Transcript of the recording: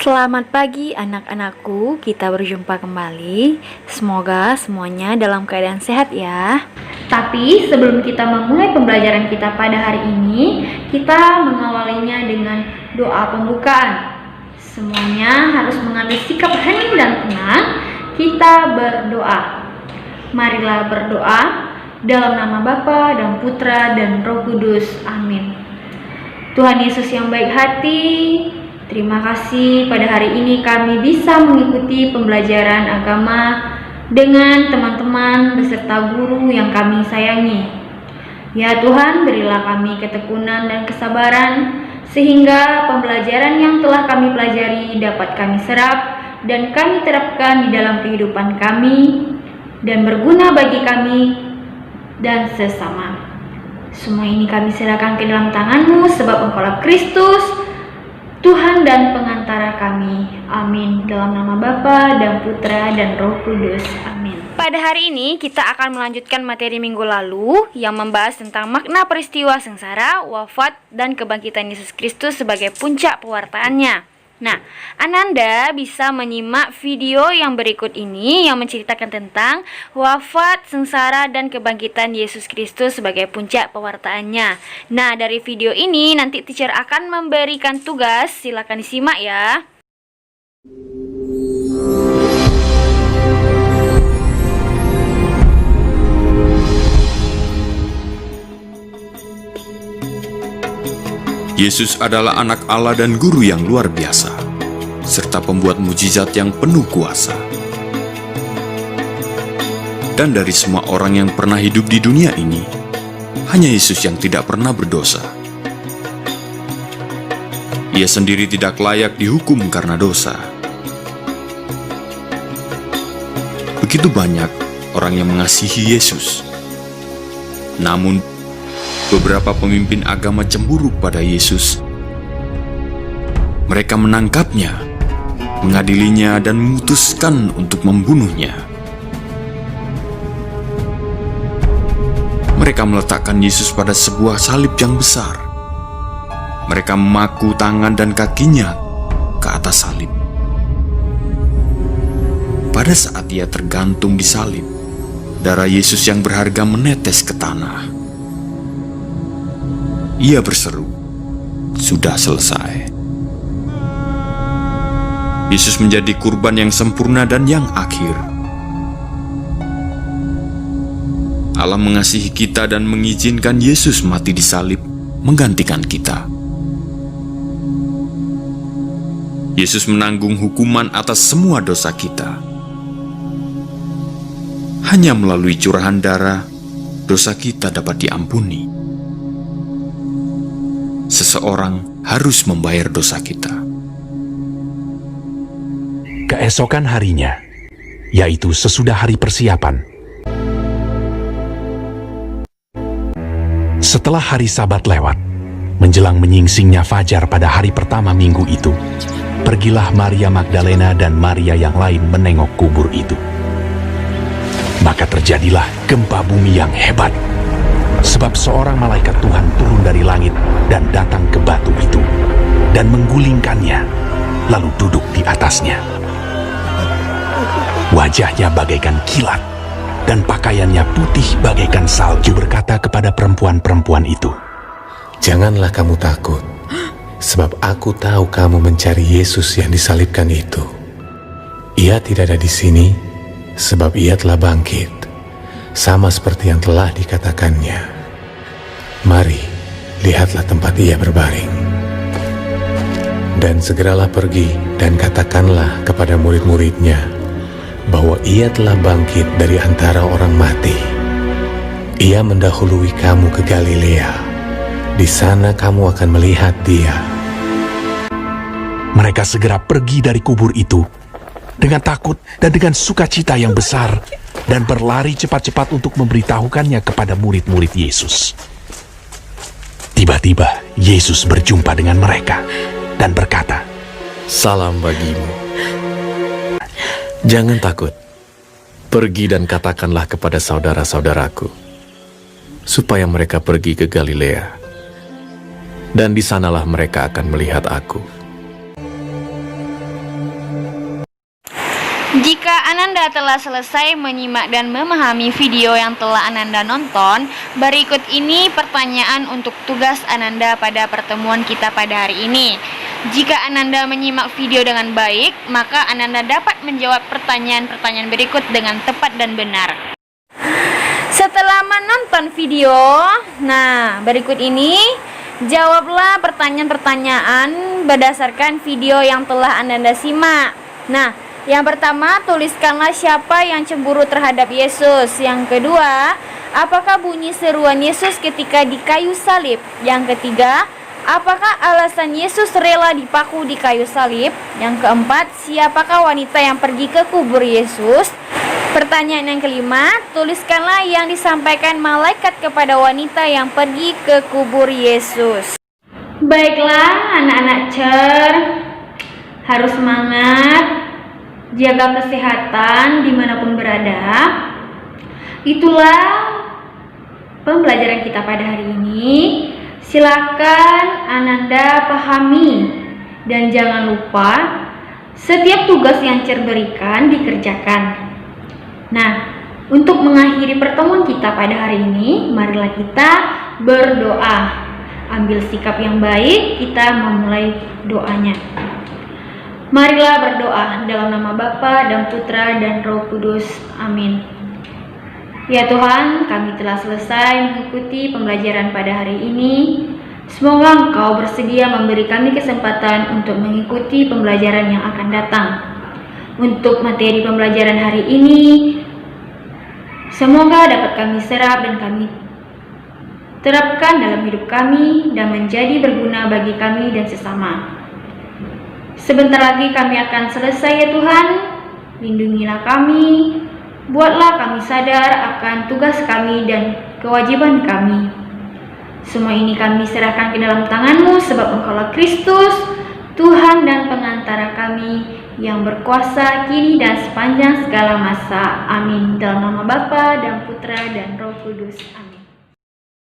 Selamat pagi anak-anakku, kita berjumpa kembali. Semoga semuanya dalam keadaan sehat ya. Tapi sebelum kita memulai pembelajaran kita pada hari ini, kita mengawalinya dengan doa pembukaan. Semuanya harus mengambil sikap hening dan tenang. Kita berdoa. Marilah berdoa dalam nama Bapa dan Putra dan Roh Kudus. Amin. Tuhan Yesus yang baik hati, terima kasih pada hari ini kami bisa mengikuti pembelajaran agama dengan teman-teman beserta guru yang kami sayangi. Ya Tuhan, berilah kami ketekunan dan kesabaran sehingga pembelajaran yang telah kami pelajari dapat kami serap dan kami terapkan di dalam kehidupan kami dan berguna bagi kami dan sesama. Semua ini kami serahkan ke dalam tangan-Mu sebab Engkaulah Kristus, Tuhan dan pengantara kami. Amin. Dalam nama Bapa dan Putra dan Roh Kudus. Amin. Pada hari ini kita akan melanjutkan materi minggu lalu yang membahas tentang makna peristiwa sengsara, wafat, dan kebangkitan Yesus Kristus sebagai puncak pewartaannya. Nah, Ananda bisa menyimak video yang berikut ini yang menceritakan tentang wafat, sengsara, dan kebangkitan Yesus Kristus sebagai puncak pewartaannya. Nah, dari video ini nanti teacher akan memberikan tugas, silakan disimak ya. Yesus adalah anak Allah dan guru yang luar biasa, serta pembuat mujizat yang penuh kuasa. Dan dari semua orang yang pernah hidup di dunia ini, hanya Yesus yang tidak pernah berdosa. Ia sendiri tidak layak dihukum karena dosa. Begitu banyak orang yang mengasihi Yesus. Namun, beberapa pemimpin agama cemburu pada Yesus. Mereka menangkapnya, mengadilinya, dan memutuskan untuk membunuhnya. Mereka meletakkan Yesus pada sebuah salib yang besar. Mereka memaku tangan dan kakinya ke atas salib. Pada saat ia tergantung di salib, darah Yesus yang berharga menetes ke tanah. Ia berseru, "Sudah selesai." Yesus menjadi kurban yang sempurna dan yang akhir. Allah mengasihi kita dan mengizinkan Yesus mati di salib, menggantikan kita. Yesus menanggung hukuman atas semua dosa kita. Hanya melalui curahan darah, dosa kita dapat diampuni. Seseorang harus membayar dosa kita. Keesokan harinya, yaitu sesudah hari persiapan, setelah hari Sabat lewat, menjelang menyingsingnya fajar pada hari pertama minggu itu, pergilah Maria Magdalena dan Maria yang lain menengok kubur itu. Maka terjadilah gempa bumi yang hebat, sebab seorang malaikat Tuhan turun dari langit dan datang ke batu itu, dan menggulingkannya, lalu duduk di atasnya. Wajahnya bagaikan kilat, dan pakaiannya putih bagaikan salju, berkata kepada perempuan-perempuan itu, "Janganlah kamu takut, sebab aku tahu kamu mencari Yesus yang disalibkan itu. Ia tidak ada di sini, sebab ia telah bangkit, sama seperti yang telah dikatakannya. Mari, lihatlah tempat ia berbaring. Dan segeralah pergi dan katakanlah kepada murid-muridnya bahwa ia telah bangkit dari antara orang mati. Ia mendahului kamu ke Galilea. Di sana kamu akan melihat dia." Mereka segera pergi dari kubur itu dengan takut dan dengan sukacita yang besar, dan berlari cepat-cepat untuk memberitahukannya kepada murid-murid Yesus. Tiba-tiba Yesus berjumpa dengan mereka dan berkata, "Salam bagimu. Jangan takut. Pergi dan katakanlah kepada saudara-saudaraku, supaya mereka pergi ke Galilea, dan di sanalah mereka akan melihat aku." Jika Ananda telah selesai menyimak dan memahami video yang telah Ananda nonton, berikut ini pertanyaan untuk tugas Ananda pada pertemuan kita pada hari ini. Jika Ananda menyimak video dengan baik, maka Ananda dapat menjawab pertanyaan-pertanyaan berikut dengan tepat dan benar. Setelah menonton video, berikut ini jawablah pertanyaan-pertanyaan berdasarkan video yang telah Ananda simak. Yang pertama, tuliskanlah siapa yang cemburu terhadap Yesus. Yang kedua, apakah bunyi seruan Yesus ketika di kayu salib? Yang ketiga, apakah alasan Yesus rela dipaku di kayu salib? Yang keempat, siapakah wanita yang pergi ke kubur Yesus? Pertanyaan yang kelima, tuliskanlah yang disampaikan malaikat kepada wanita yang pergi ke kubur Yesus. Baiklah, anak-anak cer, harus semangat, jaga kesehatan dimanapun berada. Itulah pembelajaran kita pada hari ini. Silakan Ananda pahami dan jangan lupa setiap tugas yang Cer berikan dikerjakan. Untuk mengakhiri pertemuan kita pada hari ini, marilah kita berdoa. Ambil sikap yang baik, kita memulai doanya. Marilah berdoa dalam nama Bapa dan Putra dan Roh Kudus. Amin. Ya Tuhan, kami telah selesai mengikuti pembelajaran pada hari ini. Semoga Engkau bersedia memberi kami kesempatan untuk mengikuti pembelajaran yang akan datang. Untuk materi pembelajaran hari ini, semoga dapat kami serap dan kami terapkan dalam hidup kami dan menjadi berguna bagi kami dan sesama. Sebentar lagi kami akan selesai ya Tuhan. Lindungilah kami, buatlah kami sadar akan tugas kami dan kewajiban kami. Semua ini kami serahkan ke dalam tangan-Mu, sebab Engkaulah Kristus, Tuhan dan pengantara kami, yang berkuasa kini dan sepanjang segala masa. Amin. Dalam nama Bapa dan Putra dan Roh Kudus. Amin.